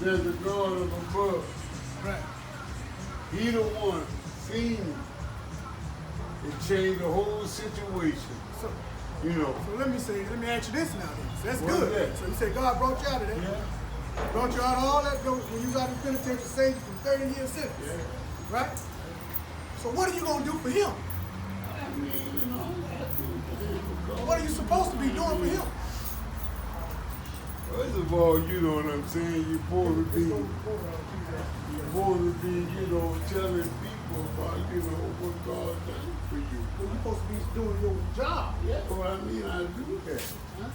There's a God up above. Right. He the one seen it changed the whole situation. So, You know. so let me ask you this now then. So that's What good. is that? So you say God brought you out of that. Yeah. Brought you out of all that when you got in the penitentiary, saved you from 30 years sentence. Yeah. Right? So what are you gonna do for him? I mean, you know, What are you supposed to be doing for him? first of all, you know what I'm saying? You're supposed to be, you know, telling people about, you know, what God done for you. Well, you're supposed to be doing your job. Yeah, well, I mean, I do that.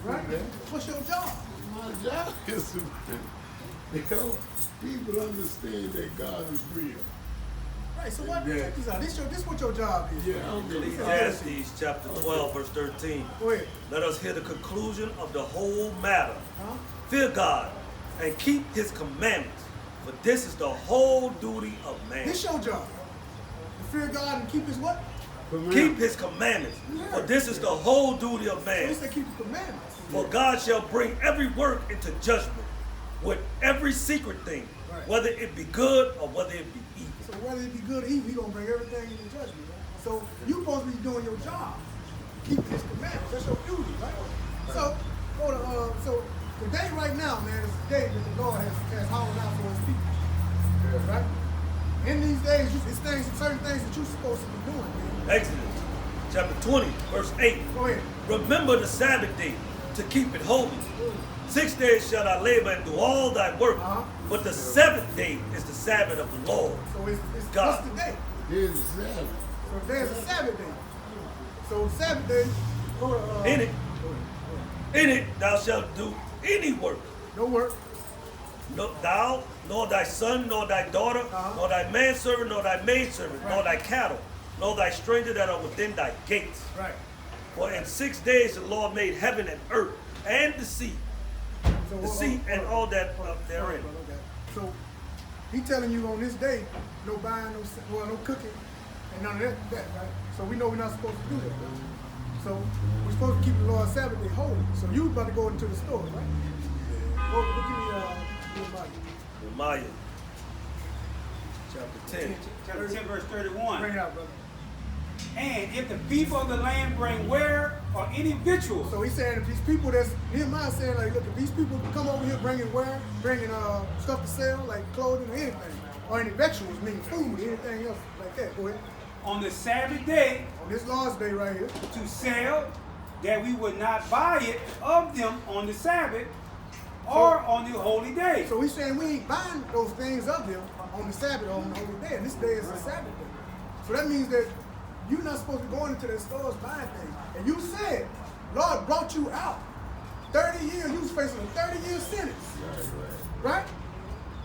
Right? That. What's your job? My job is to help people understand that God is real. Right, so what? Yeah. Check this out. This what your job is. Yeah, I'm gonna Ecclesiastes chapter 12, verse 13. Go ahead. Let us hear the conclusion of the whole matter. Huh? Fear God and keep his commandments, for this is the whole duty of man. This your job. To fear God and keep his what? Keep his commandments, for this is the whole duty of So man. he said keep the commandments. For God shall bring every work into judgment with every secret thing, Right. whether it be good or whether it be evil. So whether it be good or evil, he gonna bring everything into judgment. Right? So you supposed to be doing your job, keeping his commandments. That's your duty, right? So go to so today, right now, man, is the day that the Lord has hollowed out for his people. Right? In these days, it's certain things that you're supposed to be doing, man. Exodus chapter 20, verse 8. Go ahead. Remember the Sabbath day to keep it holy. 6 days shall I labor and do all thy work, but the seventh day is the Sabbath of the Lord. So it's God. what's the day? Here's the Sabbath. So there's a Sabbath day. So the Sabbath day, go to In it thou shalt do any work. no work. No, thou, nor thy son, nor thy daughter, nor thy manservant, nor thy maidservant, nor thy cattle, nor thy stranger that are within thy gates. Right. For in 6 days the Lord made heaven and earth and the sea, So and all that therein. Okay. So he telling you on this day, no buying, no cooking, and none of that, right? So we know we're not supposed to do that. Right? So we're supposed to keep the Lord's Sabbath day holy. So you about to go into the store, right? Go give me Nehemiah chapter 10. Chapter 10, verse 31. bring it out, brother. And if the people of the land bring ware or any victuals, So he's saying if these people Nehemiah saying like, look, if these people come over here bringing stuff to sell, like clothing or anything, or any vegetables, meaning food, anything else like that, go ahead. on the Sabbath day On this Lord's day right here, to sell, that we would not buy it of them on the Sabbath or on the holy day. so he's saying we ain't buying those things of them on the Sabbath or on the holy day, and this day is a Sabbath day. So that means that you're not supposed to be going into the stores buying things. And you said, Lord brought you out. 30 years, you was facing a 30-year sentence. Right?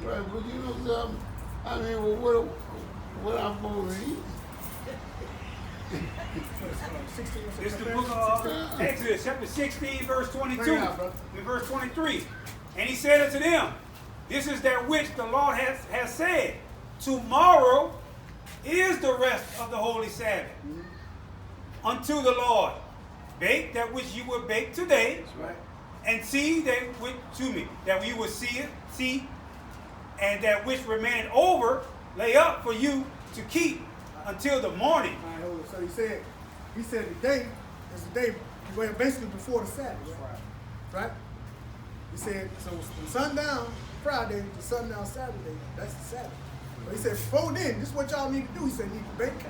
Right, but you know something? I mean, well, what I'm supposed to eat? This is the book of Exodus, chapter 16, verse 22, Bring it out, brother. and verse 23. And he said unto them, this is that which the Lord has said, tomorrow is the rest of the holy Sabbath unto the Lord. Bake that which you will bake today, Right. and see that which that we will see, and that which remained over lay up for you to keep until the morning. All right, hold on. So he said the day is the day basically before the Sabbath. Right? He said, so from sundown Friday to sundown Saturday, that's the Sabbath. But he said, before then, this is what y'all need to do. He said, you need to bake.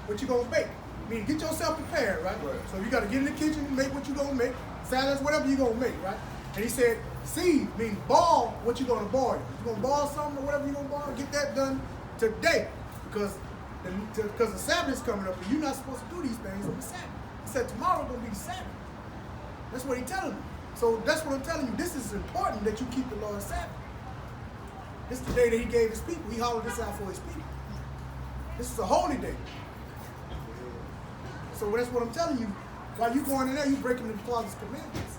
What you gonna bake? I mean, get yourself prepared, right? So you gotta get in the kitchen and make what you gonna make. Salads, whatever you gonna make, right? And he said, seed means boil what you gonna boil. You gonna boil something or whatever you gonna boil, get that done today. Because the Sabbath is coming up and you're not supposed to do these things on the Sabbath. He said, tomorrow gonna be the Sabbath. That's what he's telling you. So that's what I'm telling you. This is important that you keep the Lord's Sabbath. This is the day that he gave his people. He hollowed this out for his people. This is a holy day. So that's what I'm telling you. While you going in there, you breaking the Father's commandments.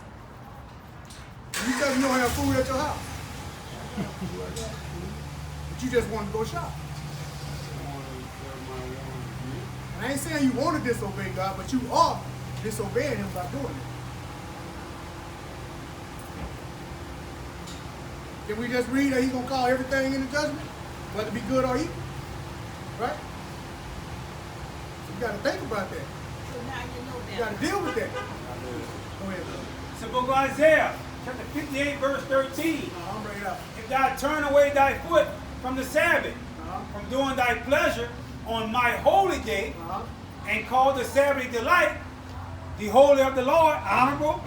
And you tell me you don't have food at your house. But you just want to go shop. And I ain't saying you want to disobey God, but you are disobeying him by doing it. Can we just read that he's going to call everything into judgment, whether it be good or evil? Right? So you got to think about that. So now you know You that. got to deal with that. Go ahead, brother. It's the book of Isaiah, chapter 58, verse 13. I'm bring it up. If thou turn away thy foot from the Sabbath, from doing thy pleasure on my holy day, and call the Sabbath delight, the holy of the Lord honorable,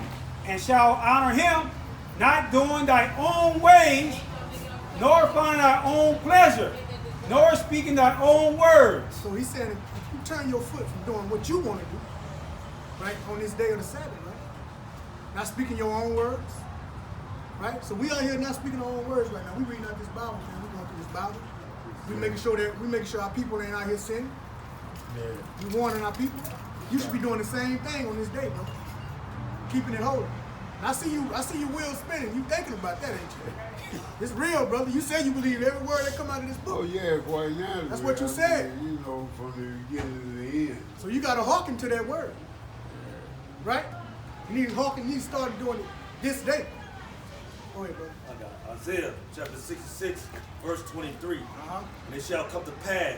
and shall honor him, not doing thy own ways, nor finding thy own pleasure, nor speaking thy own words. So he said, if you turn your foot from doing what you want to do, right, on this day of the Sabbath, right? Not speaking your own words, right? So we out here not speaking our own words right now. We reading out this Bible, man. We going through this Bible. We making sure our people ain't out here sinning. We warning our people. You should be doing the same thing on this day, bro. Keeping it holy. And I see you wheels spinning. You thinking about that, ain't you? It's real, brother. You said you believe every word that come out of this book. Oh yeah, quite naturally. That's what you said. I mean, you know, from the beginning to the end. So you gotta hearken to that word. Right? You need to hearken, you need to start doing it this day. Go ahead, brother. I got Isaiah chapter 66, verse 23. Uh-huh. And it shall come to pass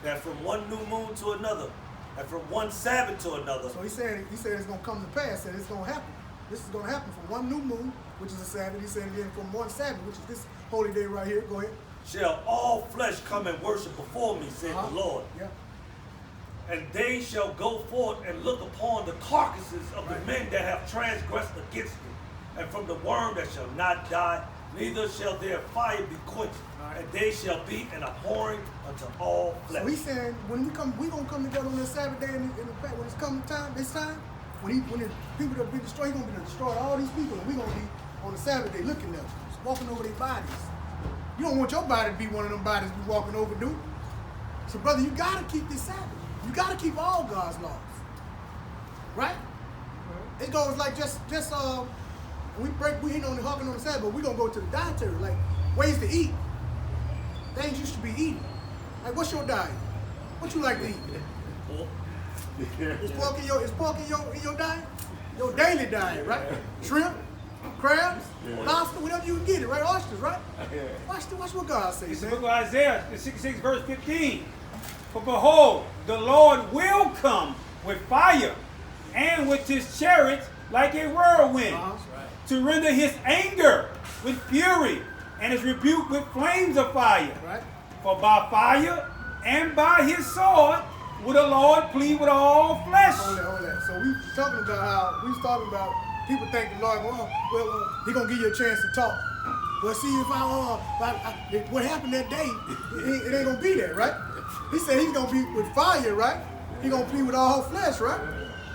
that from one new moon to another, and from one Sabbath to another, So he said it's gonna come to pass, and it's gonna happen. This is gonna happen from one new moon, which is a Sabbath. He said again from one Sabbath, which is this holy day right here. Go ahead. shall all flesh come and worship before me, saith the Lord. Yeah. And they shall go forth and look upon the carcasses of the men that have transgressed against me, and from the worm that shall not die, neither shall their fire be quenched, and they shall be an abhorring unto all flesh. So he's saying when we gonna come together on this Sabbath day in the fact when it's coming time, this time, when the people that be destroyed, he's gonna destroy all these people, and we gonna be on the Sabbath day looking at them, just walking over their bodies. You don't want your body to be one of them bodies be walking over, do. So brother, you gotta keep this Sabbath. You gotta keep all God's laws. Right? It goes like we ain't only harping on the Sabbath, but we gonna go to the dietary, like ways to eat. Things you should be eating. Like what's your diet? What you like to eat? Is pork in your diet? Your daily diet, right? Shrimp, crabs, lobster, whatever you can get it, right? Oysters, right? Watch what God says, It's the man. book of Isaiah, 66, verse 15. For behold, the Lord will come with fire, and with his chariots like a whirlwind, to render his anger with fury, and his rebuke with flames of fire. Right? For by fire and by his sword will the Lord plead with all flesh. Hold that. So we was talking about people think the Lord, he gonna give you a chance to talk. Well, see if what happened that day, it ain't gonna be there, right? He said he's gonna be with fire, right? He gonna plead with all flesh, right?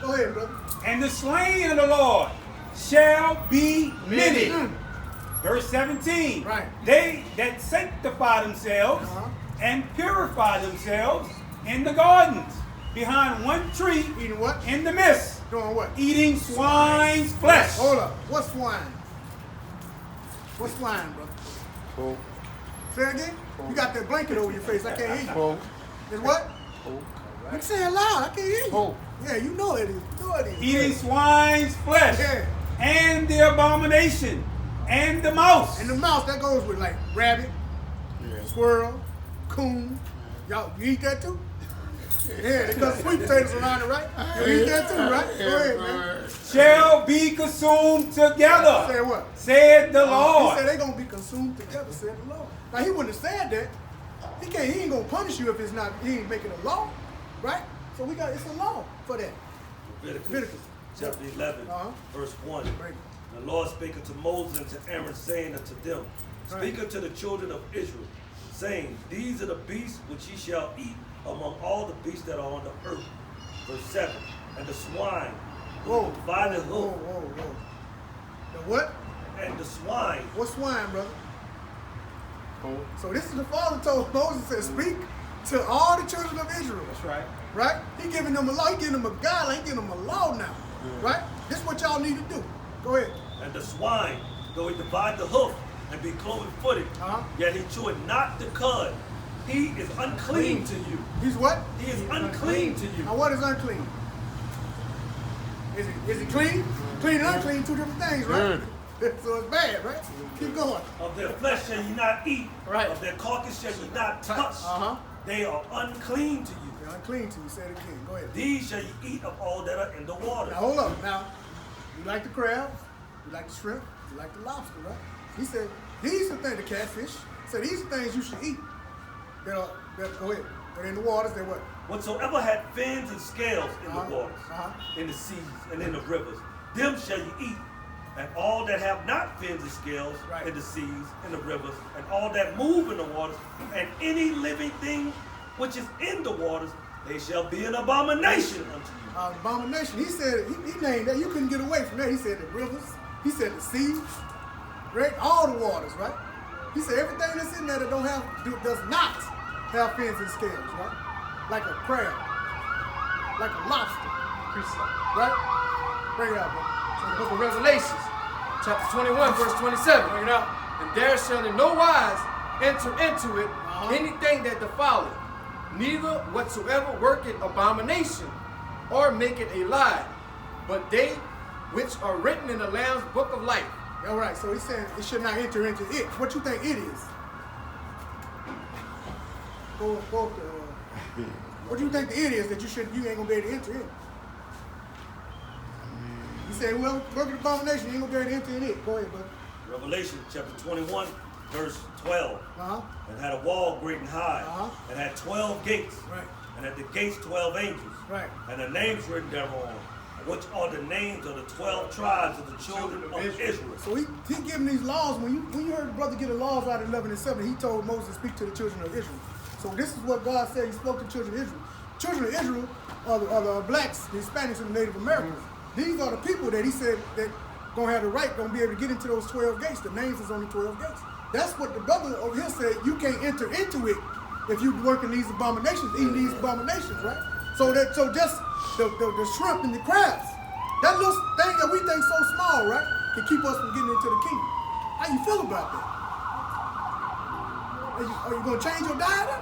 Go ahead, brother. And the slain of the Lord shall be many. Verse 17. Right. They that sanctify themselves and purify themselves in the gardens behind one tree Eating what? in the midst, Doing what? eating swine's flesh. Hold up. What's swine? What's swine, brother? Pork. Say it again? You got that blanket over your face. I can't hear you. Pork. It's what? Pork. You can say it loud. I can't hear you. Pork. Yeah, you know it is. You know it is. Eating swine's flesh. Yeah. And the abomination and the mouse. And the mouse, that goes with like rabbit, squirrel, coon. Y'all, you eat that too? Yeah, they got sweet potatoes around it, right? You eat that too, right? Go ahead, man. Shall be consumed together. Say what? Said the He Lord. said they gonna be consumed together, said the Lord. Now he wouldn't have said that. He ain't gonna punish you if he ain't making a law, right? So it's a law for that. Leviticus chapter 11, verse 1. The Lord spake unto Moses and to Aaron, saying unto them, Speak unto the children of Israel, saying, These are the beasts which ye shall eat among all the beasts that are on the earth. Verse 7. And the swine, divided hoof. Whoa. The what? And the swine. What swine, brother? Pork. So this is the Father told Moses, said, speak to all the children of Israel. That's right. Right? He giving them a law. He giving them a guideline. He giving them a law now. Right? This is what y'all need to do. Go ahead. And the swine, though he divide the hoof and be cloven-footed, yet he cheweth not the cud. He is unclean to you. He's what? He is unclean to you. Now what is unclean? Is it clean? Clean and unclean, two different things, right? So it's bad, right? Keep going. Of their flesh shall ye not eat. Right. Of their carcass shall ye not touch. They are unclean to you. They're unclean to you. Say it again. Go ahead. These shall ye eat of all that are in the water. Now hold up. Now, you like the crab, you like the shrimp, you like the lobster, right? He said, these are things, the catfish. He said, these are things you should eat. Go ahead. They're in the waters, they're what? Whatsoever had fins and scales in the waters, in the seas, and in the rivers, them shall ye eat. And all that have not fins and scales in the seas, in the rivers, and all that move in the waters, and any living thing which is in the waters, they shall be an abomination unto you. Abomination. He said, he named that. You couldn't get away from that. He said the rivers. He said the seas. Right? All the waters, right? He said everything that's in there that does not have fins and scales, right? Like a crab. Like a lobster. Right? Bring it out, bro. So the book of Revelations, chapter 21, verse 27. Bring it out. And there shall in no wise enter into it anything that defileth, neither whatsoever worketh abomination, or maketh a lie, but they which are written in the Lamb's book of life. All right, so he said it should not enter into it. What you think it is? What do you think the it is that you ain't gonna be able to enter in? He said, well, work of abomination, you ain't gonna be able to enter in it. Go ahead, brother. Revelation chapter 21, verse 12. And had a wall great and high, and had 12 gates, and at the gates 12 angels, and the names written thereon, which are the names of the 12 tribes of the children of Israel. So he giving these laws. When you heard the brother get the laws out of 11 and 7, he told Moses to speak to the children of Israel. So this is what God said. He spoke to the children of Israel. Children of Israel are the blacks, the Hispanics, and the Native Americans. These are the people that he said that gonna have the right, gonna be able to get into those 12 gates. The names is on the 12 gates. That's what the brother over here said. You can't enter into it if you working these abominations, eating these abominations, right? So just the shrimp and the crabs, that little thing that we think so small, right, can keep us from getting into the kingdom. How you feel about that? Are you gonna change your diet up?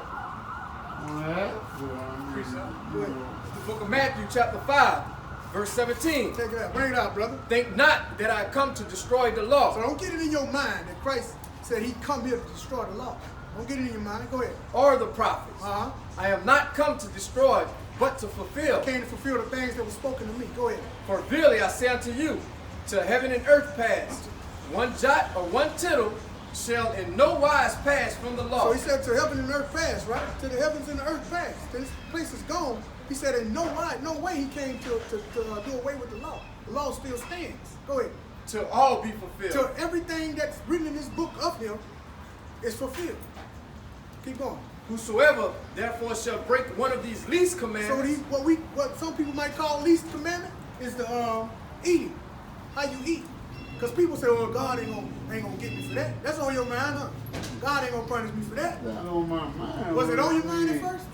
The book of Matthew, chapter 5, verse 17. Take it out. Bring it out, brother. Think not that I come to destroy the law. So don't get it in your mind that Christ said he come here to destroy the law. Don't get it in your mind. Go ahead. Or the prophets. I have not come to destroy, but to fulfill. I came to fulfill the things that were spoken to me. Go ahead. For verily I say unto you, till heaven and earth pass, one jot or one tittle shall in no wise pass from the law. So he said to heaven and earth pass, right? To the heavens and the earth pass. Till this place is gone. He said in no way he came to do away with the law. The law still stands. Go ahead. Till all be fulfilled. Till everything that's written in this book of him is fulfilled. Keep going. Whosoever therefore shall break one of these least commandments. So what some people might call least commandment is the eating. How you eat. Because people say, well, God ain't gonna get me for that. That's on your mind, huh? God ain't gonna punish me for that. That's on my mind. Was it on your mind at first?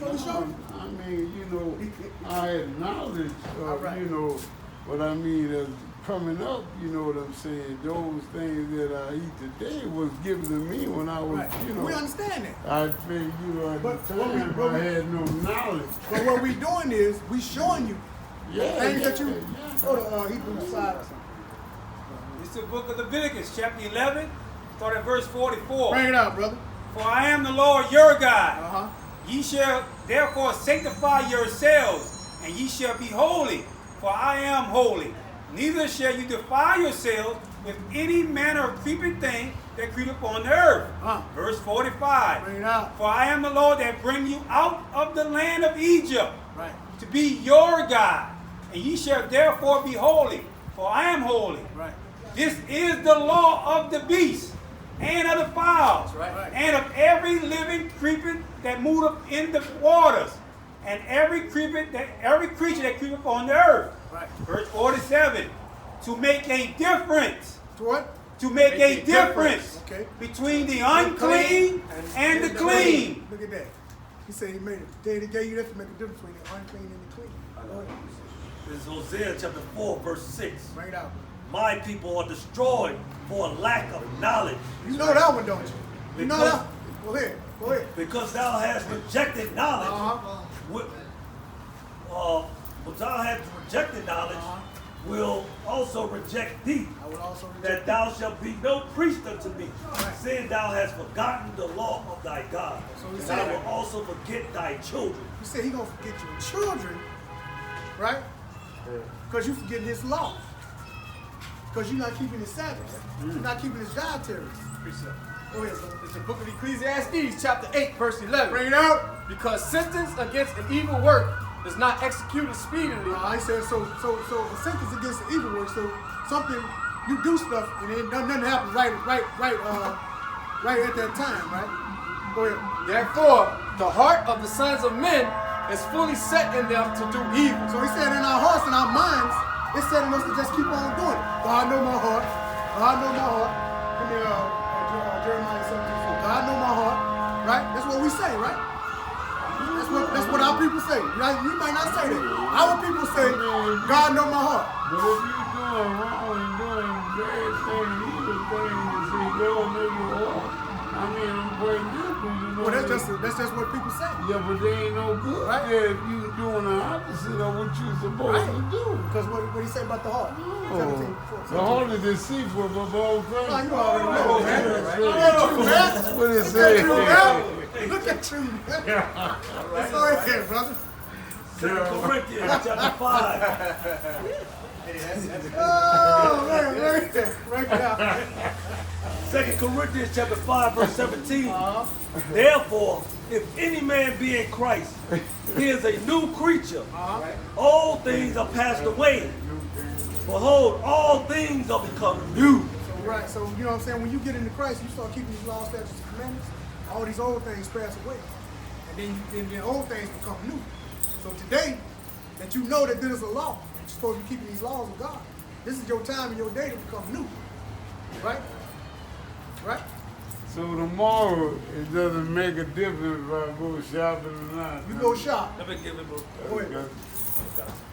I mean, I had knowledge of, what I mean is coming up, you know what I'm saying? Those things that I eat today was given to me when I was, We understand that. I figured, at the time I had no knowledge. But what we doing is, we showing you things that you, go to Hebrews 5 or something. It's the book of Leviticus, chapter 11, start at verse 44. Bring it out, brother. For I am the Lord your God. Ye shall therefore sanctify yourselves, and ye shall be holy, for I am holy. Neither shall you defile yourselves with any manner of creeping thing that creep upon the earth. Verse 45. Bring it out. For I am the Lord that bring you out of the land of Egypt, Right. to be your God. And ye shall therefore be holy, for I am holy. Right. This is the law of the beast, and of the fowls, and of every living creeping that moveth in the waters, and every creature that creepeth on the earth. Right. Verse 47. To make a difference. To what? To make a difference between the unclean and the clean. Look at that. He said he made it. He gave you that to make a difference between the unclean and the clean. Go ahead. This is Hosea chapter 4, verse 6. Bring it out. My people are destroyed for a lack of knowledge. You know that one, don't you? You know that? Go ahead. Go ahead. Because thou hast rejected knowledge. Thou hast rejected knowledge, will also reject thee, I will also reject that thou shalt be no priest unto me, seeing thou hast forgotten the law of thy God. So he And said- I will also forget thy children. You said he gonna forget your children, right? Because you forgetting his law. Because you're not keeping his Sabbaths. You're not keeping his dietaries. Go ahead, brother. It's the book of Ecclesiastes, chapter 8, verse 11. Bring it out. Because sentence against an evil work is not executed speedily. I said so a sentence against the evil work. So something you do stuff and then nothing happens right at that time, right? Go ahead. Therefore, the heart of the sons of men is fully set in them to do evil. So he said in our hearts and our minds, it's setting us to just keep on doing it. God know my heart. God know my heart. In the Jeremiah 17:4. God know my heart. Right? That's what we say, right? That's what our people say. Right? You might not say that. Our people say, God know my heart. But if you're doing wrong and doing bad things, evil things, and say, God know your heart, I mean, I'm quite different, you know. Well, that's just what people say. Yeah, but they ain't no good. Right. Yeah, if you doing the opposite of what you're supposed to do. Because what he say about the heart? The heart is deceitful above all things. Oh, you already know, man. That's what it says. Look at you, man. That's all right there, brother. 2 Corinthians chapter 5. Oh, man, right there. 2 Corinthians chapter 5, verse 17. Therefore, if any man be in Christ, he is a new creature. All things are passed away. Behold, all things are become new. Right, so you know what I'm saying? When you get into Christ, you start keeping these laws, statutes, and commandments, all these old things pass away. And then the old things become new. So today, that you know that there's a law, and you're supposed to be keeping these laws of God, this is your time and your day to become new. Right? Right? So tomorrow, it doesn't make a difference if I go shopping or not. You go shop. Let me give it a Go ahead.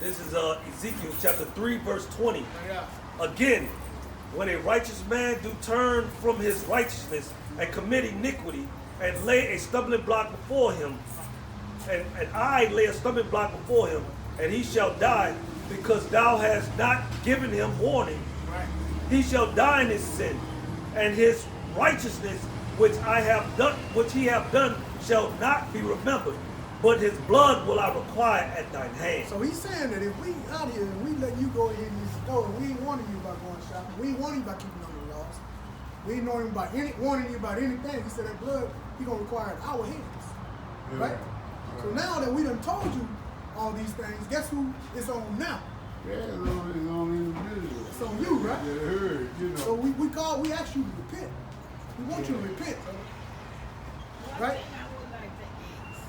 This is Ezekiel chapter 3, verse 20. Yeah. Again, when a righteous man do turn from his righteousness and commit iniquity and lay a stumbling block before him, and I lay a stumbling block before him, and he shall die, because thou hast not given him warning. Right. He shall die in his sin, and his righteousness which he have done shall not be remembered, but his blood will I require at thine hand. So he's saying that if we out here and we let you go ahead and store, we ain't warning you about going shopping. We ain't warning you about keeping on the laws. We ain't warning you about anything. He said that blood, he gonna require at our hands. Yeah. Right? So now that we done told you all these things, guess who is on now? Yeah, it's on individual. It's on you, right? Get heard, you know. So we ask you to repent. We want you to repent, brother. Right? I would like to ask.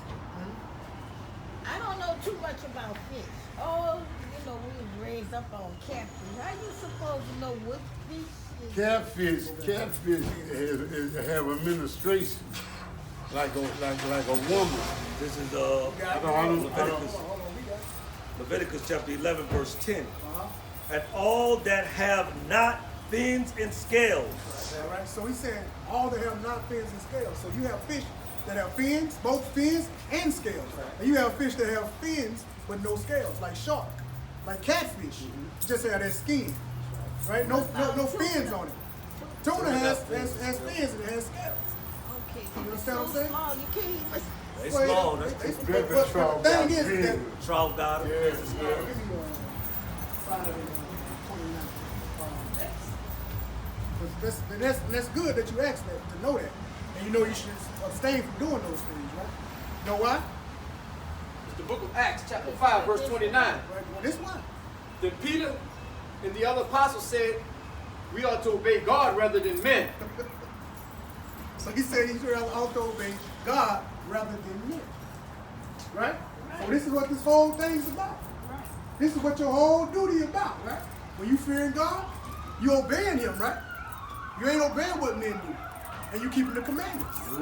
I don't know too much about fish. Oh, you know, we was raised up on catfish. How you supposed to know what fish is? Catfish have administration like a woman. This is I don't. Leviticus chapter 11, verse 10. And all that have not fins and scales. All right. So he's saying all that have not fins and scales. So you have fish that have fins, both fins and scales. And you have fish that have fins but no scales, like shark, like catfish. Just have that skin, right? No fins on it. Tuna has fins and it has scales. Okay, You it's understand so what I'm saying? small, you can't even. They small. But trout the thing got is that fins. Trout got it. Yeah. Give me, 29. That's good that you asked that, to know that. And you know you should abstain from doing those things, right? You know why? It's the book of Acts, chapter 5, verse 29. Right? Well, this why. Then Peter and the other apostles said, we ought to obey God rather than men. So he said he should also obey God rather than men. Right? So this is what this whole thing's about. Right. This is what your whole duty about, right? When you fearing God, you obeying him, right? You ain't obeying what men do. And you keeping the commandments. You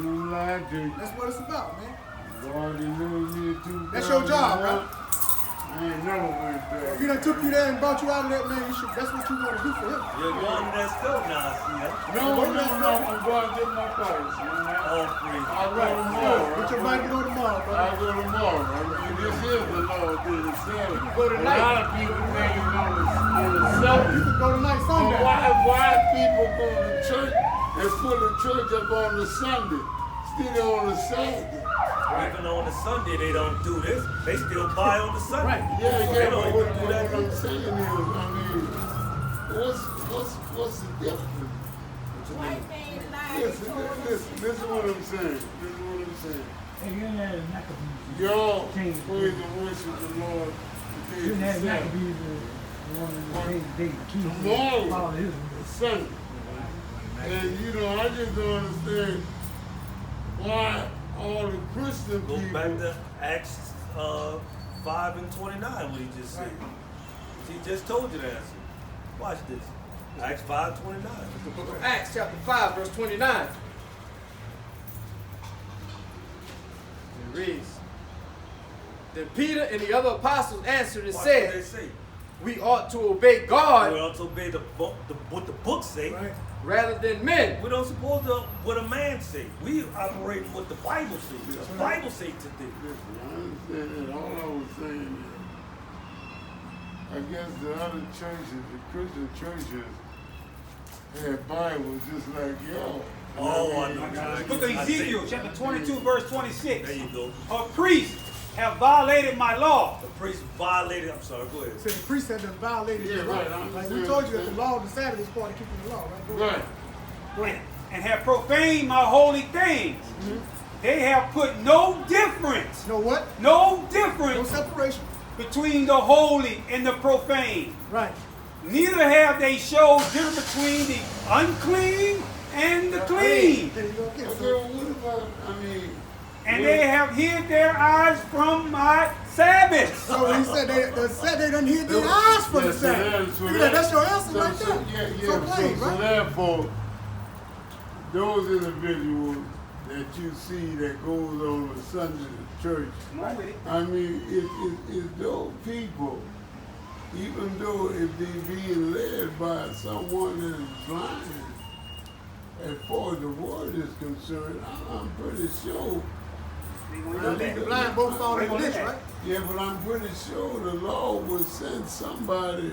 don't lie to you. That's what it's about, man. God, you know you too. That's your job, right? I ain't never went back. If he done took you there and brought you out of that, man, that's what you want to do for him. You're going to that store now, see that? No, I'm going to get my price, man. All free. I'll go tomorrow. Get your bike and go tomorrow, brother. I'll go tomorrow. I mean, this is the Lord did it. Go tonight. A lot of people think it's on the Sunday. You can go tonight, Sunday. Why people go to church and put the church up on the Sunday, still on the Saturday? Even on the Sunday, they don't do this. They still buy on the Sunday. Right. Yeah, don't but even do that. what I'm saying is, I mean, what's the difference? White man lied. Listen what I'm saying. Listen what I'm saying. Hey, you ain't had Maccabees. Y'all praise and worship the Lord. You didn't have Maccabees, the one in the day, the keys. Tomorrow is Sunday. And you know, I just don't understand why all the Christian Go people. back to Acts 5 and 29, what he just said. He just told you the answer. Watch this. Acts 5:29. The book of Acts, chapter 5, verse 29. It reads, Then Peter and the other apostles answered and Watch what they said, say. We ought to obey God We ought to obey what the book say. Right. rather than men. We don't suppose to what a man say. We operate what the Bible says. The Bible say to do. I understand that. All I was saying is, I guess the other churches, the Christian churches, had Bibles just like y'all. Oh, I know. The book of Ezekiel, chapter 22, verse 26. There you go. A priest have violated my law. The priest violated. I'm sorry. Go ahead. So the priest had done violated his law. right, Like we told you that the law of the Sabbath is part of keeping the law, right? Go ahead. Right. Go ahead. And have profaned my holy things. They have put no difference. Know what? No No difference separation. between the holy and the profane. Right. Neither have they showed difference between the unclean and the clean. There you go again. Okay, So, well, what about, I mean, And they have hid their eyes from my Sabbaths. so he said they done hid their eyes from the so Sabbath. so Look at that. That's your answer right so, there. Yeah, So plain, so right? therefore, those individuals that you see that goes on a Sunday to church, Come on with it. I mean, it's those people, even though if they being led by someone that is blind, as far as the word is concerned, I'm pretty sure. The blind both fall in the ditch, right? Yeah, but I'm pretty sure the Lord would send somebody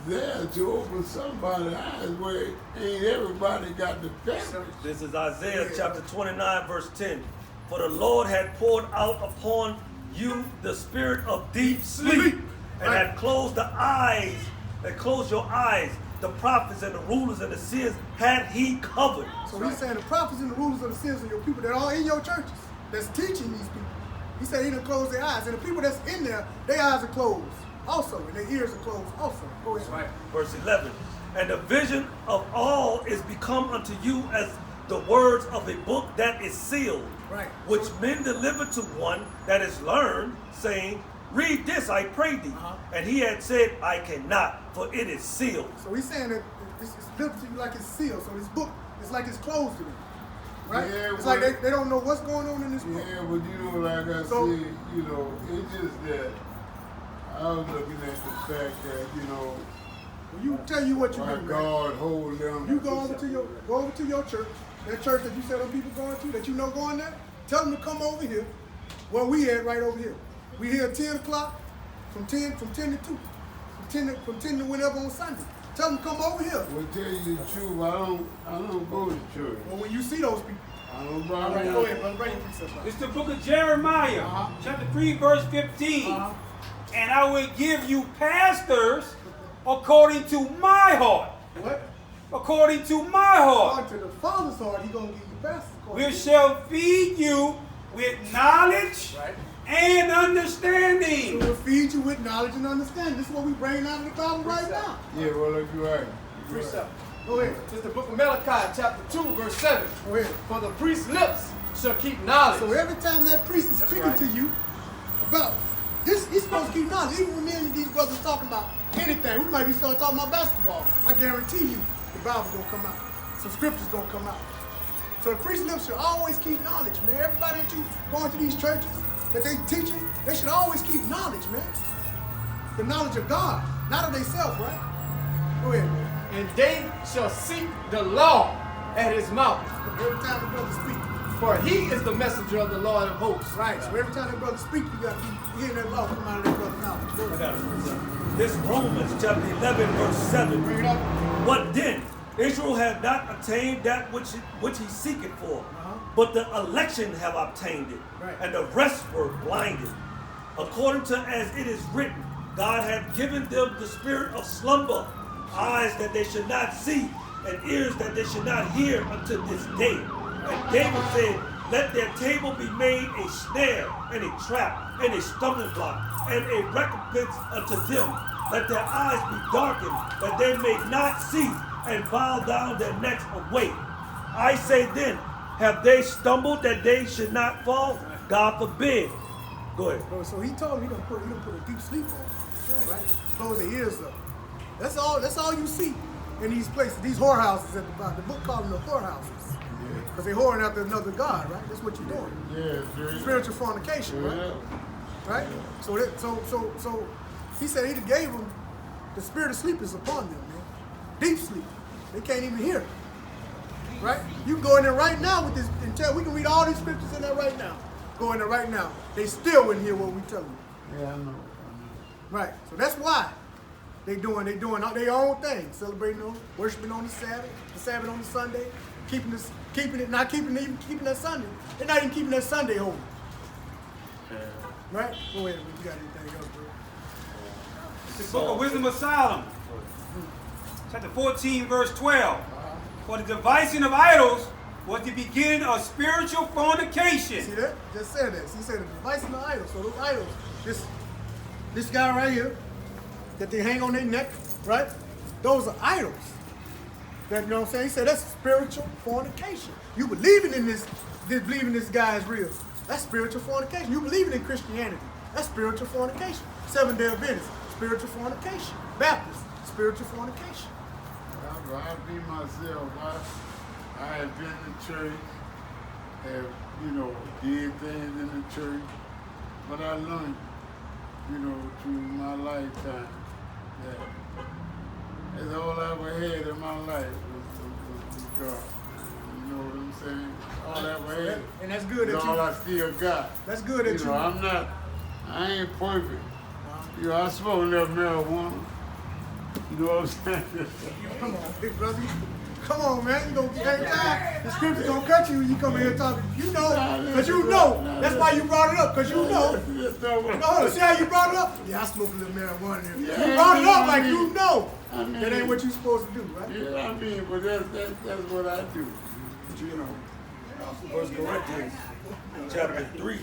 there to open somebody's eyes where ain't everybody got the picture. This is Isaiah chapter 29, verse 10. For the Lord had poured out upon you the spirit of deep sleep, and had closed the eyes, that closed your eyes. The prophets and the rulers and the seers had he covered. So he's saying the prophets and the rulers of the sins of your people that are in your churches, that's teaching these people. He said he done closed their eyes. And the people that's in there, their eyes are closed also, and their ears are closed also. Go ahead. Right. Verse 11. And the vision of all is become unto you as the words of a book that is sealed, Right. which men deliver to one that is learned, saying, Read this, I pray thee. And he had said, I cannot, for it is sealed. So he's saying that it's delivered to you like it's sealed. So this book is like it's closed to them. Right? Yeah, it's but- like they don't know what's going on in this book. Yeah, but you know, like I So- said, you know, it's just that I was looking at the fact that, you know, Well, you tell you what you why do, man. God hold them. You go over to your church, that church that you said them people going to, that you know going there. Tell them to come over here. Where we at right over here. We here at 10 o'clock, from 10 to 2, from 10 to whenever on Sunday. Tell them to come over here. Well, tell you the truth, I don't go to church. Well, when you see those people, I don't all buy right, them. go ahead, brother, bring your precepts out. It's the book of Jeremiah, chapter 3, verse 15. And I will give you pastors according to my heart. What? According to my heart. According to the Father's heart, he gonna give you pastors. We shall feed you with knowledge and So understanding. we'll feed you with knowledge and understanding. This is what we bring out of the Bible right now. Yeah, well, if you're right. Precept. Go ahead. It's the book of Malachi, chapter 2, verse 7. Go ahead. For the priest's lips shall keep knowledge. So every time that priest is speaking right. to you about this, he's supposed to keep knowledge. Even when me and these brothers talking about anything, we might be start talking about basketball. I guarantee you, the Bible's gonna come out. Some scriptures gonna come out. So the priest's lips should always keep knowledge, man. Everybody that you going to these churches, that they teaching, they should always keep knowledge, man. The knowledge of God, not of themselves, right? Go ahead, man. And they shall seek the law at his mouth. Every time the brother speak. For he is the messenger of the Lord of hosts. Right, so every time that brother speak, you got to be hearing that law come out of that brother's mouth. Go I ahead. got it. This Romans chapter 11, verse 7. Bring it up. What then? Israel had not obtained that which he seeketh for, but the election have obtained it, Right. and the rest were blinded. According to as it is written, God hath given them the spirit of slumber, eyes that they should not see, and ears that they should not hear unto this day. And David said, let their table be made a snare, and a trap, and a stumbling block, and a recompense unto them. Let their eyes be darkened, that they may not see, and bow down their necks away. I say then, have they stumbled that they should not fall? God forbid. Go ahead. So he told me he done put a deep sleep on, right? Close the ears up. That's all you see in these places, these whorehouses at the bottom. The book called them the whorehouses. Because they're whoring after another God, right? That's what you're doing. Yeah, spiritual fornication, right? Right? So he said he gave them the spirit of sleep is upon them, man. Deep sleep. They can't even hear it. Right? You can go in there right now with this and tell, we can read all these scriptures in there right now. Go in there right now. They still wouldn't hear what we tell them. Yeah, I know. Right. So that's why they doing their own thing, celebrating worshiping on the Sabbath on the Sunday, keeping that Sunday. They're not even keeping that Sunday holy. Right? Go ahead, you got anything else, bro? The book of Wisdom of Solomon, chapter 14, verse 12. For the devising of idols was the beginning of spiritual fornication. See that? Just said that. He said the devising of idols. So those idols, this guy right here, that they hang on their neck, right? Those are idols. That, you know what I'm saying? He said that's spiritual fornication. You believing in believing this guy is real. That's spiritual fornication. You believing in Christianity. That's spiritual fornication. Seventh-day Adventist, spiritual fornication. Baptist, spiritual fornication. I be myself. I have been to church, have, did things in the church, but I learned, through my lifetime that that's all I ever had in my life was God. You know what I'm saying? All I ever had. And that's good that all I still got. That's good that I ain't perfect. I smoke enough marijuana. You know what I'm saying? Come on, big brother. Come on, man. You gonna every time the scripture's gonna cut you when you come in here talking. You know, because you know. That's why you brought it up, because you know. No, see how you brought it up? Yeah, I smoke a little marijuana here. You brought it up like you know. That ain't what you supposed to do, right? Yeah, but that's what I do. But you know, 1 Corinthians chapter 3.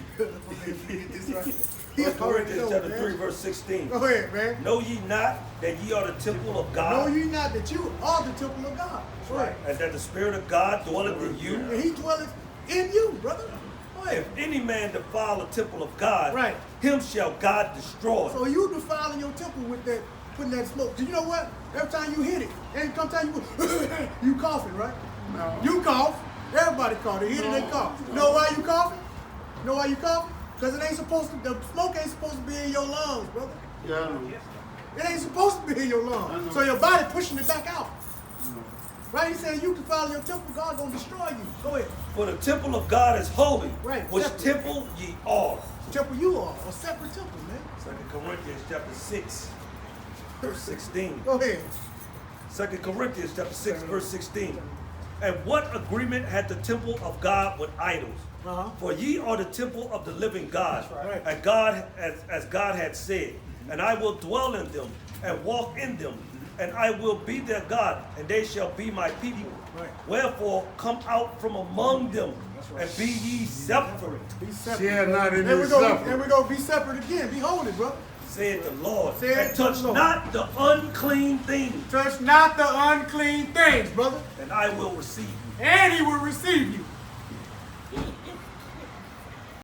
1 Corinthians chapter 3, verse 16. Go ahead, man. Know ye not that ye are the temple of God? Know ye not that you are the temple of God. Right. And that the Spirit of God dwelleth in you? And he dwelleth in you, brother. Go ahead. If any man defile the temple of God, right, him shall God destroy. So you defiling your temple with that, putting that smoke. Do you know what? Every time you hit it, every time you coughing, right? No. You cough. Everybody cough. They hit it, they cough. You know why you coughing? You know why you coughing? Because it ain't supposed to, the smoke ain't supposed to be in your lungs, brother. Yeah, I know. It ain't supposed to be in your lungs. So your body pushing it back out. Right? He said you defile your temple, God gonna destroy you. Go ahead. For the temple of God is holy. Right. Which separate. temple ye are. Temple you are. A separate temple, man. 2 Corinthians chapter 6, verse 16. Go ahead. 2 Corinthians chapter 6, verse 16. And what agreement had the temple of God with idols? For ye are the temple of the living God. Right. And God, as God had said, and I will dwell in them and walk in them, and I will be their God, and they shall be my people. Right. Wherefore come out from among them, and be ye separate. Be separate. Yeah, not in There we this go. separate. There we go. Be separate again. Be holy, brother. Said the Lord. Said And touch the Lord. not the unclean thing, Touch not the unclean things, brother. and I will receive you. And he will receive you.